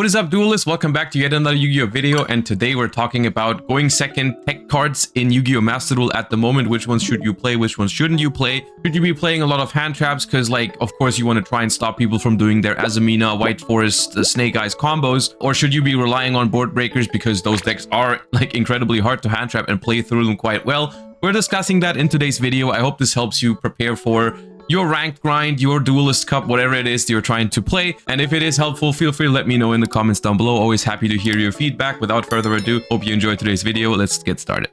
What is up, duelists? Welcome back to yet another Yu-Gi-Oh video, and today we're talking about going second tech cards in Yu-Gi-Oh Master Duel at the moment. Which ones should you play? Which ones shouldn't you play? Should you be playing a lot of hand traps? Because, like, of course you want to try and stop people from doing their Azamina, White Forest, Snake Eyes combos. Or should you be relying on board breakers because those decks are, like, incredibly hard to hand trap and play through them quite well? We're discussing that in today's video. I hope this helps you prepare for your ranked grind, your duelist cup, whatever it is that you're trying to play. And if it is helpful, feel free to let me know in the comments down below. Always happy to hear your feedback. Without further ado, hope you enjoyed today's video. Let's get started.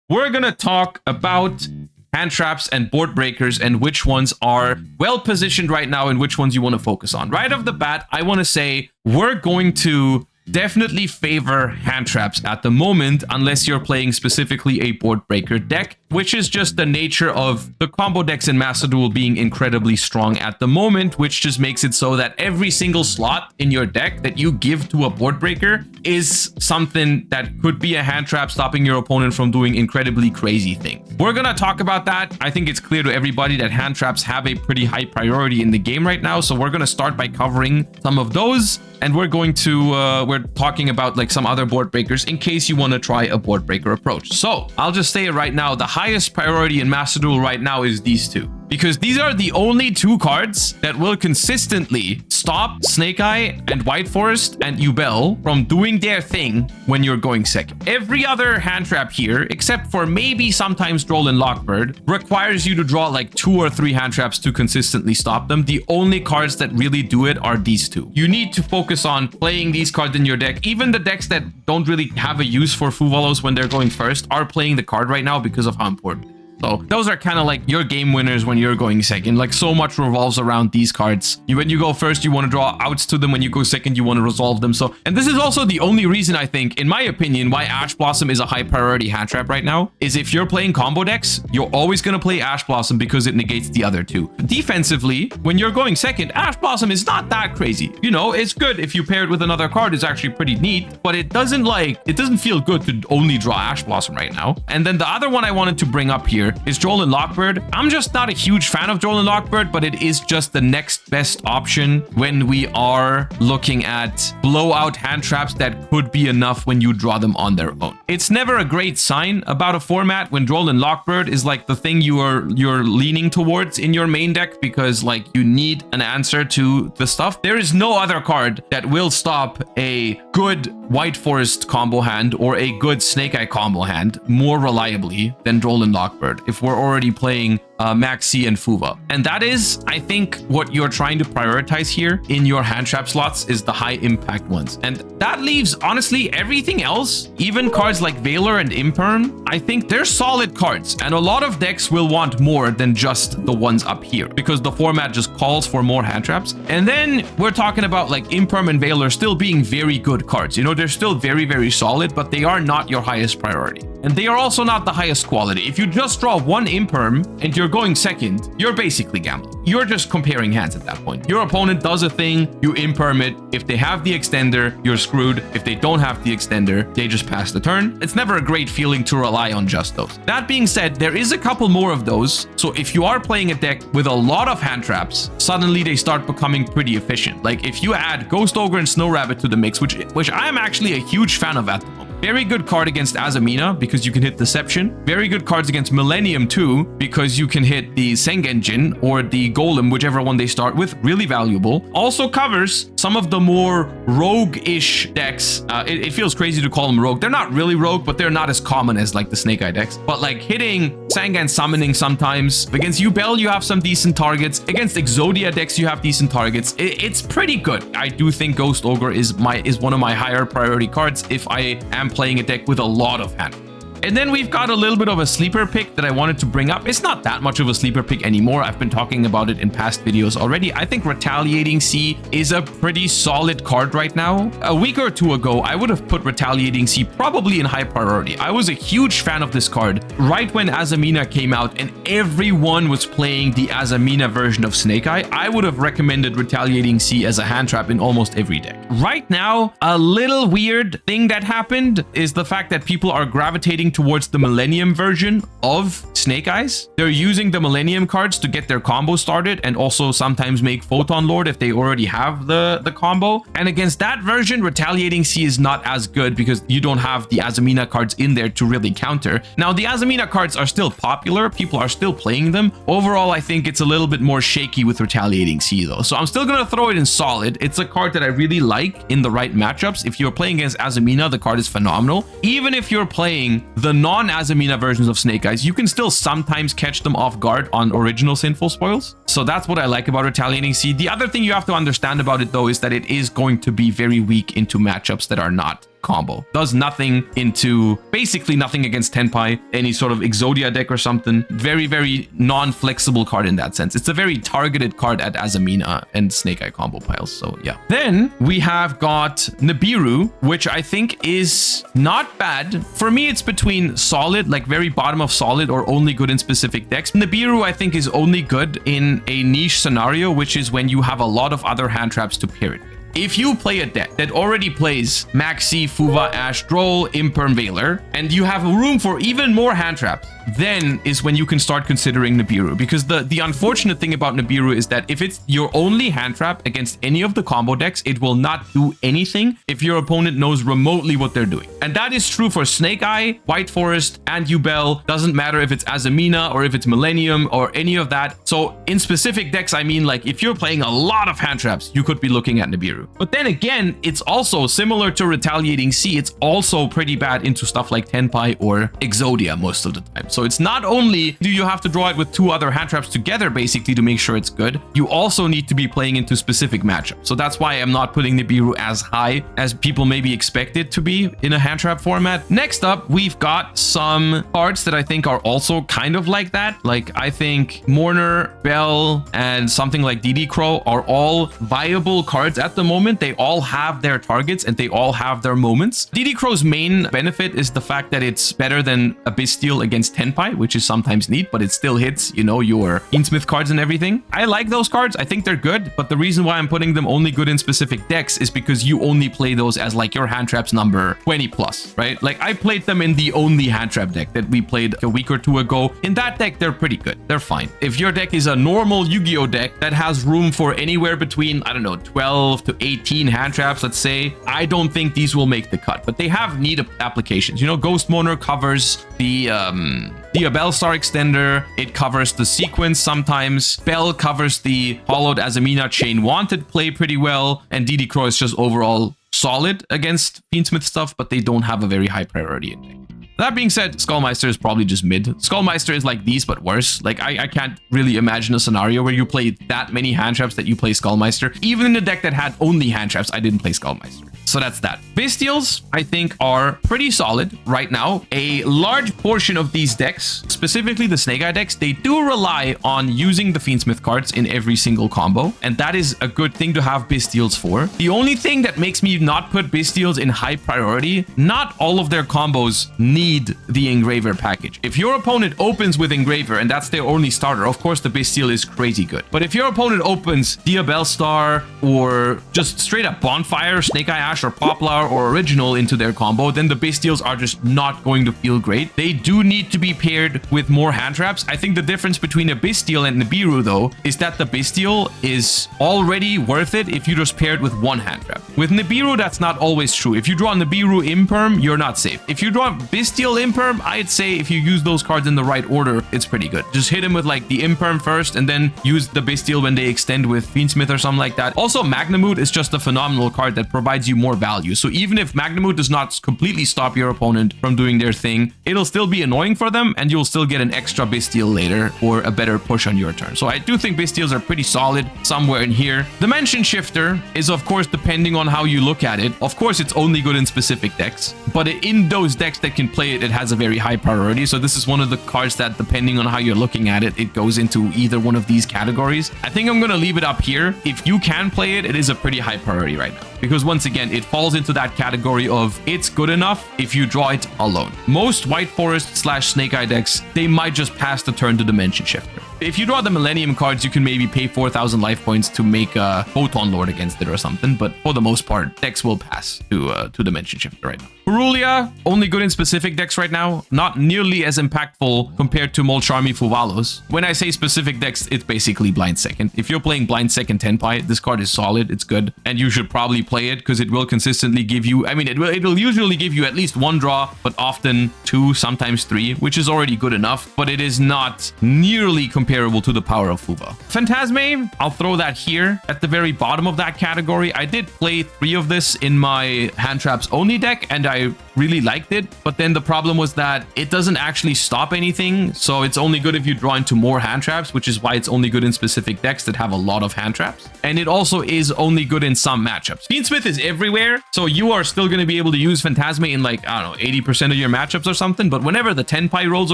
We're gonna talk about hand traps and board breakers and which ones are well positioned right now and which ones you want to focus on. Right off the bat, I want to say we're going to definitely favor hand traps at the moment, unless you're playing specifically a board breaker deck, which is just the nature of the combo decks in Master Duel being incredibly strong at the moment, which just makes it so that every single slot in your deck that you give to a board breaker is something that could be a hand trap, stopping your opponent from doing incredibly crazy things. We're gonna talk about that. I think it's clear to everybody that hand traps have a pretty high priority in the game right now, so we're gonna start by covering some of those, and we're going to we're talking about like some other board breakers in case you want to try a board breaker approach. So I'll just say it right now, the highest priority in Master Duel right now is these two, because these are the only two cards that will consistently stop Snake Eye and White Forest and yugioh from doing their thing when you're going second. Every other hand trap here, except for maybe sometimes Droll and Lockbird, requires you to draw like 2 or 3 hand traps to consistently stop them. The only cards that really do it are these two. You need to focus on playing these cards in your deck. Even the decks that don't really have a use for Fuvalos when they're going first are playing the card right now because of how important it is. So those are kind of like your game winners when you're going second. Like, so much revolves around these cards. When you go first, you want to draw outs to them. When you go second, you want to resolve them. So, and this is also the only reason I think, in my opinion, why Ash Blossom is a high priority hand trap right now, is if you're playing combo decks, you're always going to play Ash Blossom because it negates the other two. Defensively, when you're going second, Ash Blossom is not that crazy. You know, it's good if you pair it with another card. It's actually pretty neat, but it doesn't feel good to only draw Ash Blossom right now. And then the other one I wanted to bring up here is Droll and Lockbird. I'm just not a huge fan of Droll and Lockbird, but it is just the next best option when we are looking at blowout hand traps that could be enough when you draw them on their own. It's never a great sign about a format when Droll and Lockbird is like the thing you're leaning towards in your main deck, because like you need an answer to the stuff. There is no other card that will stop a good White Forest combo hand or a good Snake Eye combo hand more reliably than Droll and Lockbird if we're already playing Maxi and Fuva. And that is, I think, what you're trying to prioritize here in your hand trap slots is the high impact ones. And that leaves, honestly, everything else, even cards like Valor and Imperm, I think they're solid cards. And a lot of decks will want more than just the ones up here because the format just calls for more hand traps. And then we're talking about like Imperm and Valor still being very good cards. You know, they're still very, very solid, but they are not your highest priority. And they are also not the highest quality. If you just draw one Imperm and you're going second, you're basically gambling. You're just comparing hands at that point. Your opponent does a thing, you Imperm it. If they have the extender, you're screwed. If they don't have the extender, they just pass the turn. It's never a great feeling to rely on just those. That being said, there is a couple more of those. So if you are playing a deck with a lot of hand traps, suddenly they start becoming pretty efficient. Like if you add Ghost Ogre and Snow Rabbit to the mix, which I'm actually a huge fan of at the moment. Very good card against Azamina because you can hit Deception. Very good cards against Millennium too because you can hit the Sengenjin or the Golem, whichever one they start with. Really valuable. Also covers some of the more rogue-ish decks. It feels crazy to call them rogue. They're not really rogue, but they're not as common as like the Snake Eye decks. But like hitting Sangan Summoning sometimes. Against yugioh, you have some decent targets. Against Exodia decks, you have decent targets. It's pretty good. I do think Ghost Ogre is one of my higher priority cards if I am playing a deck with a lot of hand. And then we've got a little bit of a sleeper pick that I wanted to bring up. It's not that much of a sleeper pick anymore. I've been talking about it in past videos already. I think Retaliating Sea is a pretty solid card right now. A week or two ago, I would have put Retaliating Sea probably in high priority. I was a huge fan of this card right when Azamina came out and everyone was playing the Azamina version of Snake Eye. I would have recommended Retaliating Sea as a hand trap in almost every deck. right now, a little weird thing that happened is the fact that people are gravitating towards the Millennium version of Snake Eyes. They're using the Millennium cards to get their combo started and also sometimes make Photon Lord if they already have the combo. And against that version, Retaliating Sea is not as good because you don't have the Azamina cards in there to really counter. Now, the Azamina cards are still popular. People are still playing them. Overall, I think it's a little bit more shaky with Retaliating Sea though. So I'm still going to throw it in solid. It's a card that I really like in the right matchups. If you're playing against Azamina, the card is phenomenal. Even if you're playing the non-Azamina versions of Snake Eyes, you can still sometimes catch them off guard on original Sinful Spoils. So that's what I like about Retaliating Sea. The other thing you have to understand about it though is that it is going to be very weak into matchups that are not combo. Does nothing into basically nothing against Tenpai, any sort of Exodia deck or something. Very, very non-flexible card in that sense. It's a very targeted card at Azamina and Snake Eye combo piles. So yeah. Then we have got Nibiru, which I think is not bad. For me, it's between solid, like very bottom of solid, or only good in specific decks. Nibiru, I think, is only good in a niche scenario, which is when you have a lot of other hand traps to pair it with. If you play a deck that already plays Maxi, Fuva, Ash, Droll, Imperm, Veiler, and you have room for even more hand traps, then is when you can start considering Nibiru. Because the unfortunate thing about Nibiru is that if it's your only hand trap against any of the combo decks, it will not do anything if your opponent knows remotely what they're doing. And that is true for Snake Eye, White Forest, and Yubel. Doesn't matter if it's Azamina or if it's Millennium or any of that. So in specific decks, I mean, like if you're playing a lot of hand traps, you could be looking at Nibiru. But then again, it's also similar to Retaliating Sea. It's also pretty bad into stuff like Tenpai or Exodia most of the time. So it's not only do you have to draw it with two other hand traps together basically to make sure it's good, you also need to be playing into specific matchups. So that's why I'm not putting Nibiru as high as people maybe expect it to be in a hand trap format. Next up, we've got some cards that I think are also kind of like that. Like I think Mourner, Bell, and something like DD Crow are all viable cards at the moment. They all have their targets and they all have their moments. DD Crow's main benefit is the fact that it's better than Abystial against Tenpai, which is sometimes neat, but it still hits, you know, your Fiendsmith cards and everything. I like those cards. I think they're good, but the reason why I'm putting them only good in specific decks is because you only play those as like your hand traps number 20 plus, right? Like I played them in the only hand trap deck that we played a week or two ago. In that deck, they're pretty good. They're fine. If your deck is a normal Yu-Gi-Oh deck that has room for anywhere between, I don't know, 12 to 18 hand traps, let's say, I don't think these will make the cut, but they have neat applications. You know, Ghost Mourner covers the Bellstar extender. It covers the sequence sometimes. Bell covers the Hollowed Azamina Chain Wanted play pretty well. And DD Crow is just overall solid against Fiendsmith stuff, but they don't have a very high priority in deck. That being said, Skullmeister is probably just mid. Skullmeister is like these, but worse. Like, I can't really imagine a scenario where you play that many hand traps that you play Skullmeister. Even in a deck that had only hand traps, I didn't play Skullmeister. So that's that. Bystials, I think, are pretty solid right now. A large portion of these decks, specifically the Snake Eye decks, they do rely on using the Fiendsmith cards in every single combo. And that is a good thing to have Bystials for. The only thing that makes me not put Bystials in high priority, not all of their combos need the Engraver package. If your opponent opens with Engraver and that's their only starter, of course the Bystial is crazy good. But if your opponent opens Diabellstar or just straight up Bonfire, Snake Eye Ash, or Poplar or Original into their combo, then the Bystials are just not going to feel great. They do need to be paired with more hand traps. I think the difference between a Bystial and Nibiru, though, is that the Bystial is already worth it if you just pair it with one hand trap. With Nibiru, that's not always true. If you draw Nibiru Imperm, you're not safe. If you draw Bystial Imperm, I'd say if you use those cards in the right order, it's pretty good. Just hit him with like the Imperm first and then use the Bystial when they extend with Fiendsmith or something like that. Also, Magnamoot is just a phenomenal card that provides you more value. So even if Magnamoot does not completely stop your opponent from doing their thing, it'll still be annoying for them and you'll still get an extra Bystial later or a better push on your turn. So I do think Bystials are pretty solid somewhere in here. Dimension Shifter is, of course, depending on how you look at it. Of course, it's only good in specific decks, but in those decks that can play it, it has a very high priority. So this is one of the cards that, depending on how you're looking at it, it goes into either one of these categories. I think I'm going to leave it up here. If you can play it, it is a pretty high priority right now. Because once again, it falls into that category of it's good enough if you draw it alone. Most White Forest / Snake Eye decks, they might just pass the turn to Dimension Shifter. If you draw the Millennium cards, you can maybe pay 4,000 life points to make a Photon Lord against it or something. But for the most part, decks will pass to Dimension Shifter right now. Purulia, only good in specific decks right now. Not nearly as impactful compared to Molcharmi Fuvalos. When I say specific decks, it's basically Blind Second. If you're playing Blind Second Tenpai, this card is solid. It's good. And you should probably play it because it will consistently give you... I mean, it'll usually give you at least 1 draw, but often 2, sometimes 3, which is already good enough. But it is not nearly comparable to the power of Fuva. Phantasme, I'll throw that here at the very bottom of that category. I did play 3 of this in my hand traps only deck, and I really liked it. But then the problem was that it doesn't actually stop anything. So it's only good if you draw into more hand traps, which is why it's only good in specific decks that have a lot of hand traps. And it also is only good in some matchups. Fiendsmith is everywhere, so you are still going to be able to use Phantasme in like, I don't know, 80% of your matchups or something. But whenever the Tenpai rolls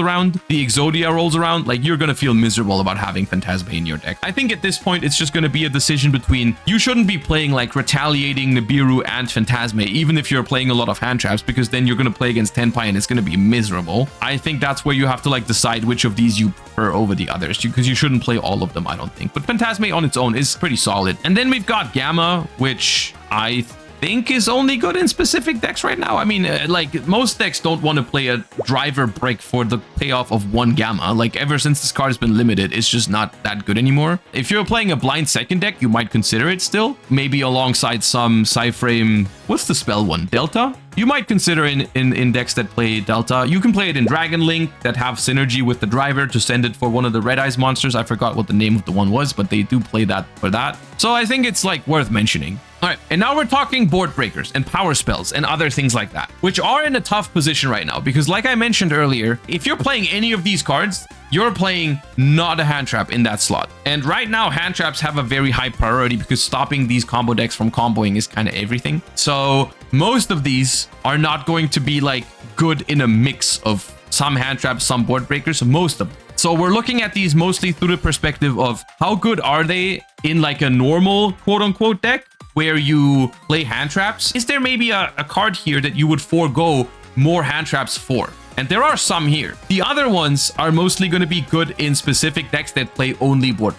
around, the Exodia rolls around, like you're going to feel miserable about having Phantasme in your deck. I think at this point, it's just going to be a decision between you shouldn't be playing like Retaliating, Nibiru, and Phantasme, even if you're playing a lot of hand traps, because then you're going to play against Tenpai and it's going to be miserable. I think that's where you have to like decide which of these you prefer over the others, because you shouldn't play all of them, I don't think. But Phantasme on its own is pretty solid. And then we've got Gamma, which I think is only good in specific decks right now. I mean, like most decks don't want to play a driver break for the payoff of 1 Gamma. Like ever since this card has been limited, it's just not that good anymore. If you're playing a Blind Second deck, you might consider it still. Maybe alongside some Psyframe, what's the spell one? Delta? You might consider in decks that play Delta. You can play it in Dragon Link that have synergy with the driver to send it for one of the Red Eyes monsters. I forgot what the name of the one was, but they do play that for that. So I think it's like worth mentioning. All right, and now we're talking board breakers and power spells and other things like that, which are in a tough position right now because like I mentioned earlier, if you're playing any of these cards, you're playing not a hand trap in that slot. And right now, hand traps have a very high priority because stopping these combo decks from comboing is kind of everything. So most of these are not going to be like good in a mix of some hand traps, some board breakers, most of them. So we're looking at these mostly through the perspective of how good are they in like a normal quote unquote deck where you play hand traps. Is there maybe a card here that you would forego more hand traps for? And there are some here. The other ones are mostly going to be good in specific decks that play only board.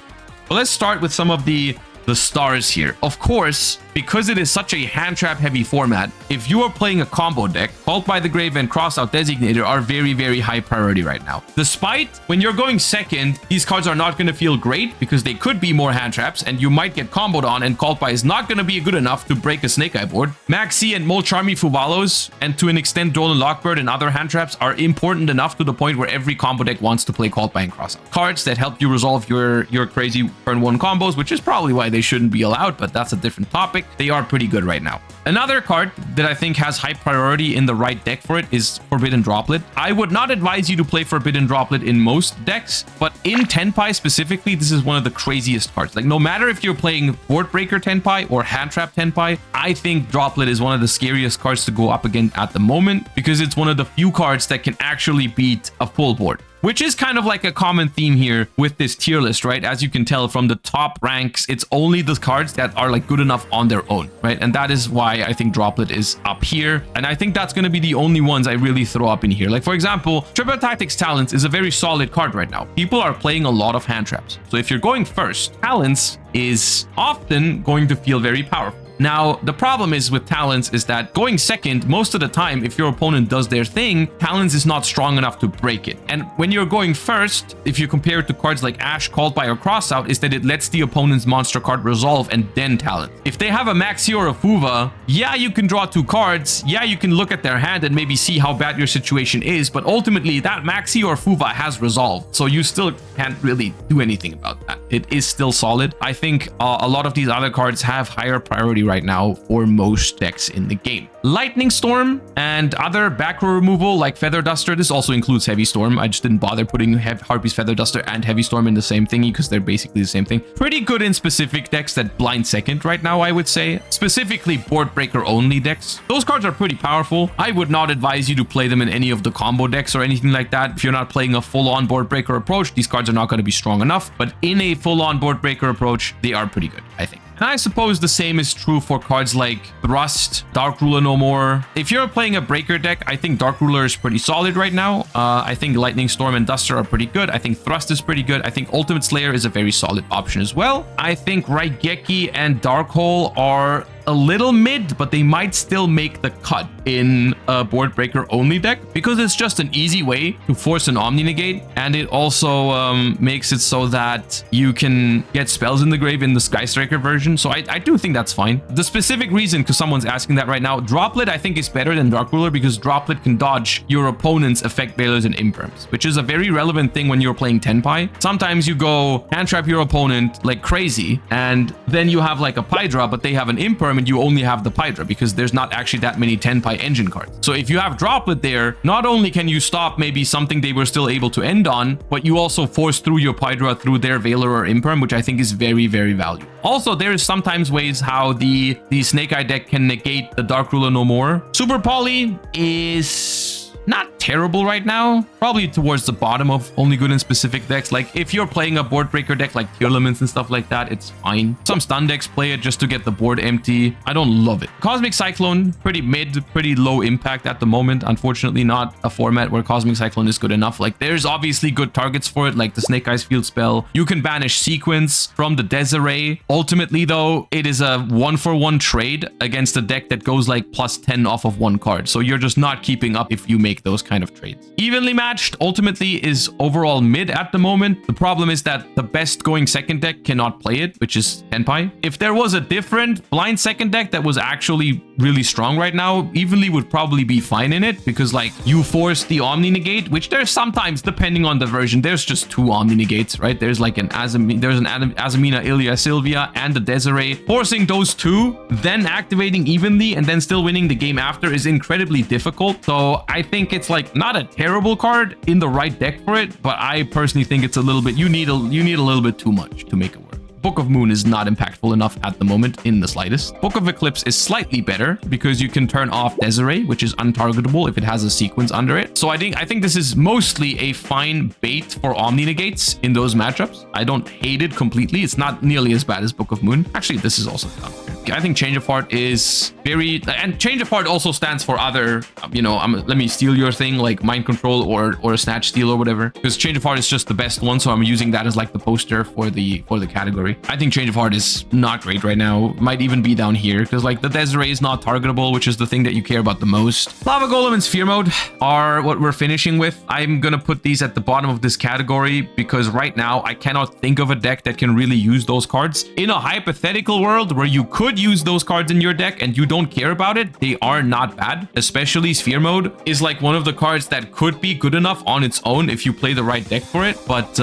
But let's start with some of the stars here. Of course, because it is such a hand trap heavy format, if you are playing a combo deck, Cult by the Grave and Crossout Designator are very, very high priority right now. Despite when you're going second, these cards are not going to feel great because they could be more hand traps and you might get comboed on, and Cult by is not going to be good enough to break a Snake Eye board. Maxi and Molcharmi Fuvalos, and to an extent Dolan Lockbird and other hand traps are important enough to the point where every combo deck wants to play Cult by and Crossout. Cards that help you resolve your crazy turn 1 combos, which is probably why they shouldn't be allowed, but that's a different topic. They are pretty good right now. Another card that I think has high priority in the right deck for it is Forbidden Droplet. I would not advise you to play Forbidden Droplet in most decks, but in Tenpai specifically, this is one of the craziest cards. Like no matter if you're playing Board Breaker Tenpai or Hand Trap Tenpai, I think Droplet is one of the scariest cards to go up against at the moment because it's one of the few cards that can actually beat a full board. Which is kind of like a common theme here with this tier list, right? As you can tell from the top ranks, it's only the cards that are like good enough on their own, right? And that is why I think Droplet is up here. And I think that's going to be the only ones I really throw up in here. Like for example, Triple Tactics Talents is a very solid card right now. People are playing a lot of hand traps. So if you're going first, Talents is often going to feel very powerful. Now, the problem is with Talents is that going second, most of the time, if your opponent does their thing, Talents is not strong enough to break it. And when you're going first, if you compare it to cards like Ash, Called By, or Crossout, is that it lets the opponent's monster card resolve and then Talent. If they have a Maxi or a Fuva, yeah, you can draw 2 cards. Yeah, you can look at their hand and maybe see how bad your situation is. But ultimately, that Maxi or Fuva has resolved. So you still can't really do anything about that. It is still solid. I think a lot of these other cards have higher priority right now for most decks in the game. Lightning Storm and other back row removal like Feather Duster. This also includes Heavy Storm. I just didn't bother putting Harpy's Feather Duster and Heavy Storm in the same thingy because they're basically the same thing. Pretty good in specific decks that blind second right now, I would say. Specifically board breaker only decks. Those cards are pretty powerful. I would not advise you to play them in any of the combo decks or anything like that. If you're not playing a full-on board breaker approach, these cards are not going to be strong enough. But in a full-on board breaker approach, they are pretty good, I think. And I suppose the same is true for cards like Thrust, Dark Ruler no more. If you're playing a Breaker deck, I think Dark Ruler is pretty solid right now. I think Lightning Storm and Duster are pretty good. I think Thrust is pretty good. I think Ultimate Slayer is a very solid option as well. I think Raigeki and Dark Hole are a little mid, but they might still make the cut in a board breaker only deck because it's just an easy way to force an Omni Negate, and it also makes it so that you can get spells in the grave in the Sky Striker version. So I do think that's fine. The specific reason, because someone's asking that right now, Droplet I think is better than Dark Ruler because Droplet can dodge your opponent's Effect Veilers and Imperms, which is a very relevant thing when you're playing Tenpai. Sometimes you go hand trap your opponent like crazy, and then you have like a Pydra, but they have an Imperm and you only have the Pydra because there's not actually that many Tenpai engine cards. So if you have Droplet there, not only can you stop maybe something they were still able to end on, but you also force through your Pydra through their Veiler or Imperm, which I think is very, very valuable. Also, there is sometimes ways how the Snake Eye deck can negate the Dark Ruler no more. Super Poly is not terrible right now. Probably towards the bottom of only good in specific decks. Like if you're playing a board breaker deck like Tearlaments and stuff like that, it's fine. Some stun decks play it just to get the board empty. I don't love it. Cosmic Cyclone, pretty mid, pretty low impact at the moment. Unfortunately, not a format where Cosmic Cyclone is good enough. Like there's obviously good targets for it, like the Snake Eyes Field spell. You can banish Sequence from the Desiree. Ultimately though, it is a 1-for-1 trade against a deck that goes like +10 off of one card. So you're just not keeping up if you make those kind of trades. Evenly Matched ultimately is overall mid at the moment. The problem is that the best going second deck cannot play it, which is Tenpai. If there was a different blind second deck that was actually really strong right now, Evenly would probably be fine in it because like you force the Omni Negate, which there's sometimes, depending on the version, there's just 2 Omni Negates, right? There's like an Azamina, Ilya, Sylvia, and the Desiree. Forcing those 2, then activating Evenly, and then still winning the game after is incredibly difficult. So I think it's like not a terrible card in the right deck for it, but I personally think it's a little bit, you need a little bit too much to make it work. Book of Moon is not impactful enough at the moment in the slightest. Book of Eclipse is slightly better because you can turn off Desiree, which is untargetable if it has a sequence under it. So I think this is mostly a fine bait for Omni Negates in those matchups. I don't hate it completely. It's not nearly as bad as Book of Moon. Actually, this is also down here. I think Change of Heart is very, and Change of Heart also stands for other, you know, let me steal your thing like Mind Control or Snatch Steal or whatever, because Change of Heart is just the best one. So I'm using that as like the poster for the category. I think Change of Heart is not great right now. Might even be down here because like the Desiree is not targetable, which is the thing that you care about the most. Lava Golem and Sphere Mode are what we're finishing with. I'm gonna put these at the bottom of this category because right now I cannot think of a deck that can really use those cards. In a hypothetical world where you could use those cards in your deck and you don't care about it, they are not bad. Especially Sphere Mode is like one of the cards that could be good enough on its own if you play the right deck for it, but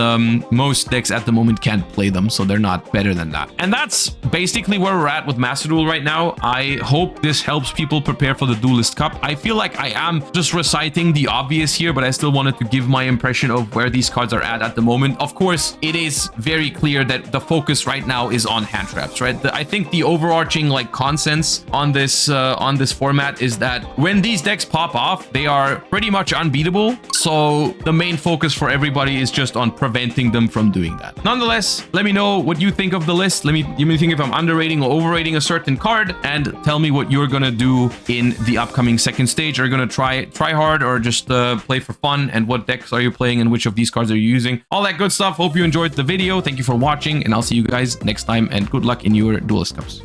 most decks at the moment can't play them, so they're not better than that. And that's basically where we're at with Master Duel right now. I hope this helps people prepare for the Duelist Cup. I feel like I am just reciting the obvious here, but I still wanted to give my impression of where these cards are at the moment. Of course, it is very clear that the focus right now is on hand traps, right? I think the overarching like consensus on this format is that when these decks pop off, they are pretty much unbeatable. So the main focus for everybody is just on preventing them from doing that. Nonetheless, let me know what you think of the list. Let me think if I'm underrating or overrating a certain card, and tell me what you're gonna do in the upcoming second stage. Are you gonna try hard or just play for fun? And what decks are you playing and which of these cards are you using? All that good stuff. Hope you enjoyed the video. Thank you for watching, and I'll see you guys next time, and good luck in your Duelist Cups.